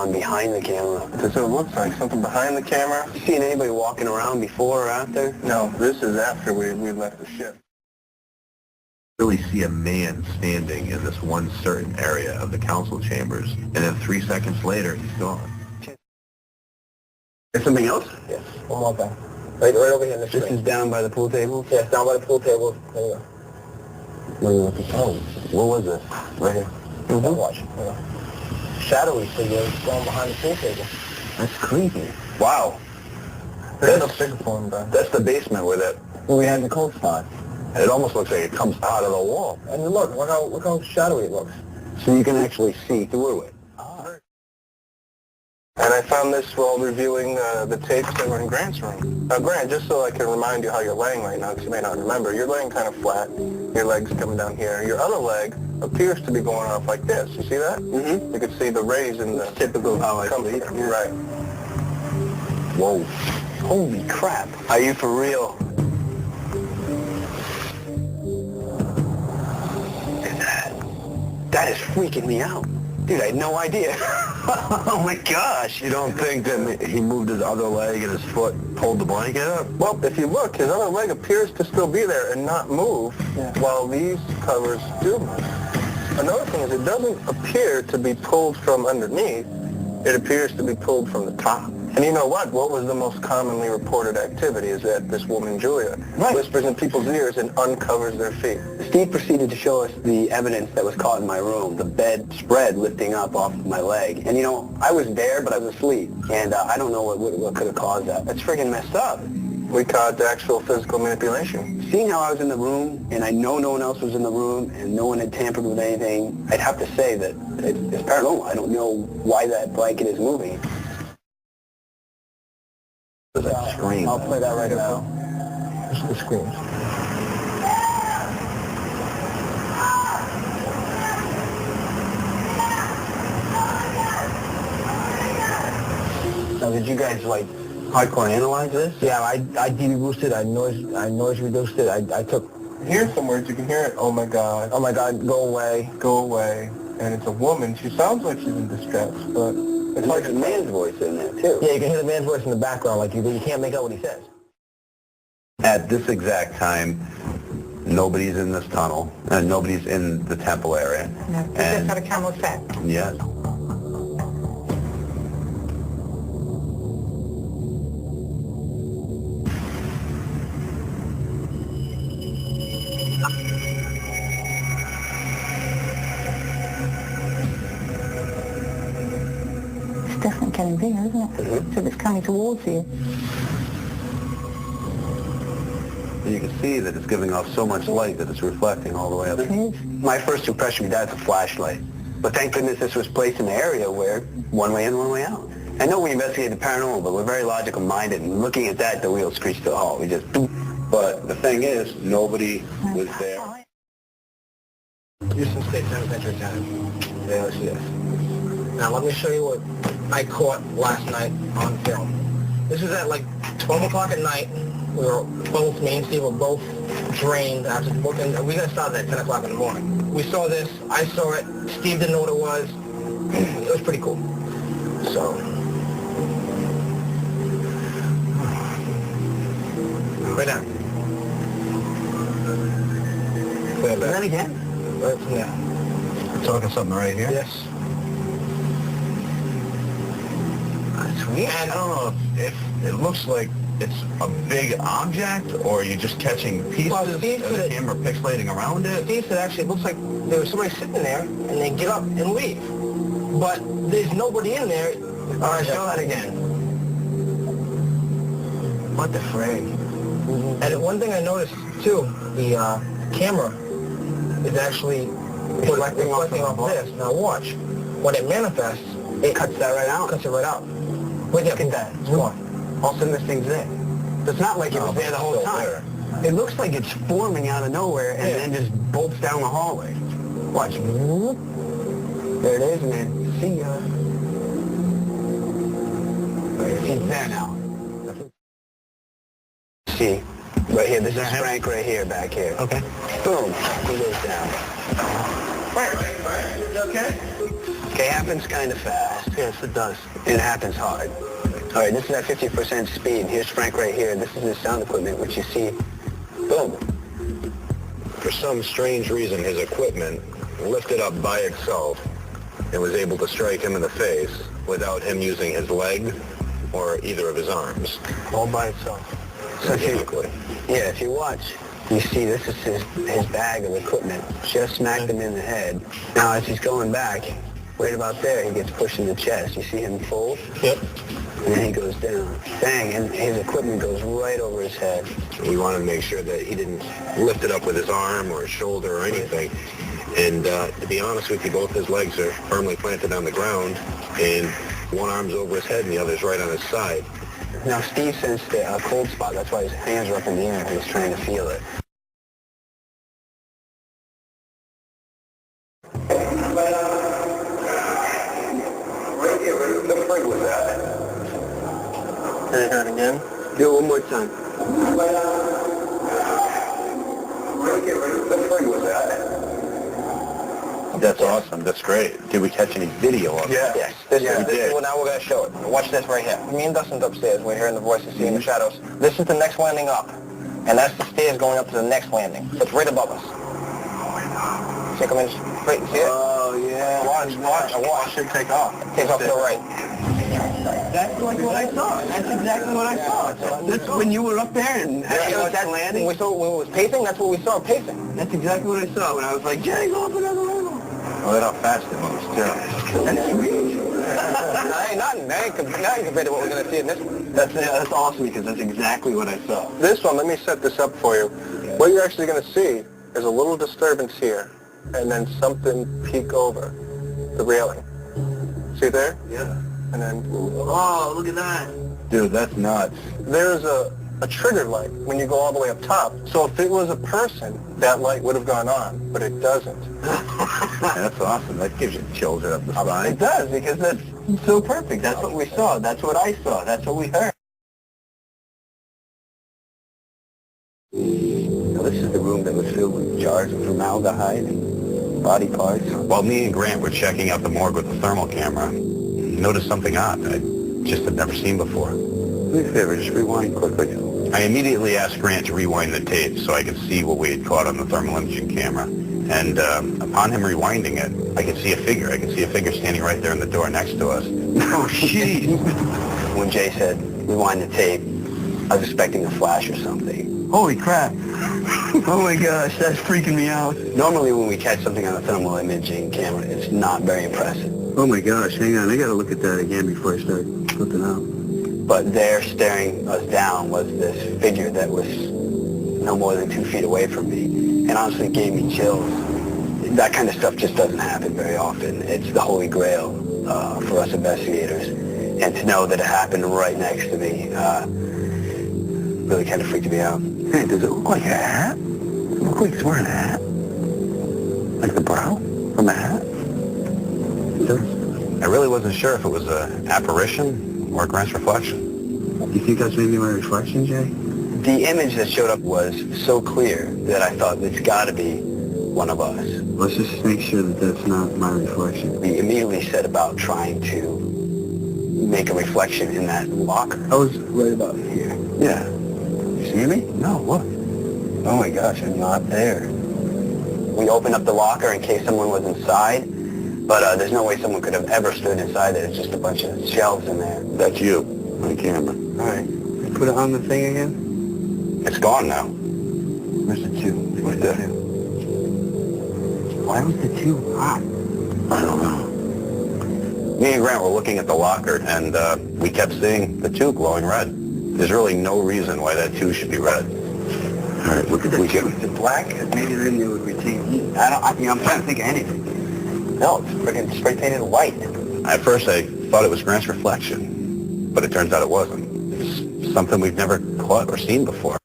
on behind the camera. That's what it looks like, something behind the camera. You seen anybody walking around before or after? No, this is after we left the ship. Really see a man standing in this one certain area of the council chambers, and then 3 seconds later, he's gone. There's something else? Yes, one more thing. Right over here in the This screen. is down by the pool table? Yes, down by the pool table. There you go. Oh, what was this? Right here. Mm-hmm. Watch. There you go. Shadowy figure going behind the pool table. That's creepy. Wow. There's a big form, bro. That's the basement where we had the cold spot. And it almost looks like it comes out of the wall. And look how shadowy it looks. So you can actually see through it. And I found this while reviewing the tapes that were in Grant's room. Now, Grant, just so I can remind you how you're laying right now, because you may not remember, you're laying kind of flat. Your leg's coming down here. Your other leg appears to be going off like this. You see that? Mm-hmm. You can see the rays in the... It's typical how I sleep. Yeah. Right. Whoa. Holy crap. Are you for real? That is freaking me out. Dude, I had no idea. Oh my gosh. You don't think that he moved his other leg and his foot pulled the blanket up? Well, if you look, his other leg appears to still be there and not move, while these covers do move. Another thing is it doesn't appear to be pulled from underneath. It appears to be pulled from the top. And you know what? What was the most commonly reported activity is that this woman, Julia, whispers in people's ears and uncovers their feet. Steve proceeded to show us the evidence that was caught in my room, the bed spread lifting up off of my leg. And, you know, I was there, but I was asleep. And I don't know what could have caused that. That's freaking messed up. We caught actual physical manipulation. Seeing how I was in the room, and I know no one else was in the room, and no one had tampered with anything, I'd have to say that it's paranormal. I don't know why that blanket is moving. That scream. I'll play that right now. This is the screams. Now, did you guys, like, hardcore analyze this? Yeah, I dB boosted, I noise reduced it, I took... Here's some words, you can hear it, oh my god, go away, and it's a woman, she sounds like she's in distress, but... It's like a man's voice in there, too. Yeah, you can hear the man's voice in the background, like you can't make out what he says. At this exact time, nobody's in this tunnel, and nobody's in the temple area. No, we just had a camera set. Yes. It's definitely getting bigger, isn't it? Mm-hmm. So it's coming towards you. And you can see that it's giving off so much light that it's reflecting all the way up. It is. My first impression of that's a flashlight. But thank goodness this was placed in an area where one way in, one way out. I know we investigate the paranormal, but we're very logical minded, and looking at that, the wheels screeched to a halt. We just... But the thing is, nobody was there. Houston State Penitentiary time. Yes, yes. Now let me show you what I caught last night on film. This was at like 12 o'clock at night. We were both, me and Steve were both drained after working. We got started at 10 o'clock in the morning. We saw this. I saw it. Steve didn't know what it was. It was pretty cool. So. Right down. Clear back. Then again? Right from there. Talking something right here? Yes. That's weird. And I don't know if it looks like it's a big object, or you're just catching pieces Well, Steve of the said- camera pixelating around it. Steve said actually it looks like there was somebody sitting there, and they get up and leave. But there's nobody in there. All right, show that again. What the frig? And one thing I noticed, too, the camera is actually reflecting off this. Now watch. When it manifests, it Cuts that right out. cuts it right out. Wait, Look at that. It's gone. All of a sudden this thing's there. It's not like it was there the whole time. It looks like it's forming out of nowhere and then just bolts down the hallway. Watch. There it is, man. See ya. He's there now. See, right here. This is Frank right here, back here. Okay. Boom. He goes down. Right. You okay? Okay, it happens kind of fast. Yes, it does. It happens hard. All right, this is at 50% speed. Here's Frank right here. This is his sound equipment, which you see, boom. For some strange reason, his equipment lifted up by itself and was able to strike him in the face without him using his leg or either of his arms. All by itself. So Exactly. if you watch, you see this is his bag of equipment. Just smacked him in the head. Now, as he's going back, right about there, he gets pushed in the chest. You see him fold? Yep. And then he goes down. Bang, and his equipment goes right over his head. We wanted to make sure that he didn't lift it up with his arm or his shoulder or anything. And to be honest with you, both his legs are firmly planted on the ground, and one arm's over his head and the other's right on his side. Now, Steve sensed a cold spot. That's why his hands are up in the air. He was trying to feel it. Right here, where the frig was at. Can you hear it again? Do it one more time. Right here, where the frig was at. That's awesome. That's great. Did we catch any video of it? Yes. This is what now we're going to show it. Watch this right here. Me and Dustin's upstairs. We're hearing the voices, seeing the shadows. This is the next landing up. And that's the stairs going up to the next landing. So it's right above us. See it come in straight. See it? Oh, yeah. Watch it take off. Takes off to the right. That's like what I saw. That's exactly what I saw. That's when you were up there and I was landing. When it was pacing, that's what we saw, pacing. That's exactly what I saw when I was like, Jenny, go up another level. Oh, look how fast it moves, too. That's sweet. Nothing compared to what we're going to see in this one. That's awesome because that's exactly what I saw. This one, let me set this up for you. What you're actually going to see is a little disturbance here, and then something peek over the railing. See there? Yeah. And then Oh, look at that. Dude, that's nuts. there's a trigger light when you go all the way up top. So if it was a person, that light would have gone on, but it doesn't. That's awesome. That gives you chills right up the spine. It does because that's so perfect. That's what we saw. That's what I saw. That's what we heard. Now, this is the room that was filled with jars of formaldehyde and body parts. While me and Grant were checking out the morgue with the thermal camera, noticed something odd I just had never seen before. Do me a favor, just rewind quickly. I immediately asked Grant to rewind the tape so I could see what we had caught on the thermal imaging camera. And upon him rewinding it, I could see a figure. I could see a figure standing right there in the door next to us. Oh, jeez. When Jay said rewind the tape, I was expecting a flash or something. Holy crap. Oh my gosh, that's freaking me out. Normally when we catch something on a thermal imaging camera, it's not very impressive. Oh my gosh, hang on. I gotta look at that again before I start flipping out. But there, staring us down, was this figure that was no more than 2 feet away from me. And honestly gave me chills. That kind of stuff just doesn't happen very often. It's the holy grail for us investigators. And to know that it happened right next to me really kind of freaked me out. Hey, does it look like a hat? Does it look like he's wearing a hat? Like the brow from a hat? I really wasn't sure if it was an apparition or Grant's reflection. Do you think that's maybe my reflection, Jay? The image that showed up was so clear that I thought it's got to be one of us. Let's just make sure that that's not my reflection. We immediately set about trying to make a reflection in that locker. I was right about here. Yeah. You see me? No, look. Oh my gosh, I'm not there. We opened up the locker in case someone was inside, but there's no way someone could have ever stood inside it. It's just a bunch of shelves in there. That's you on camera. All right. Put it on the thing again. It's gone now. Where's the 2? What's that? Why was the 2 hot? I don't know. Me and Grant were looking at the locker, and we kept seeing the 2 glowing red. There's really no reason why that 2 should be red. All right, look at that. Is it black? Maybe then it would retain heat. I'm trying to think of anything. No, it's freaking spray painted white. At first, I thought it was Grant's reflection, but it turns out it wasn't. It's something we've never caught or seen before.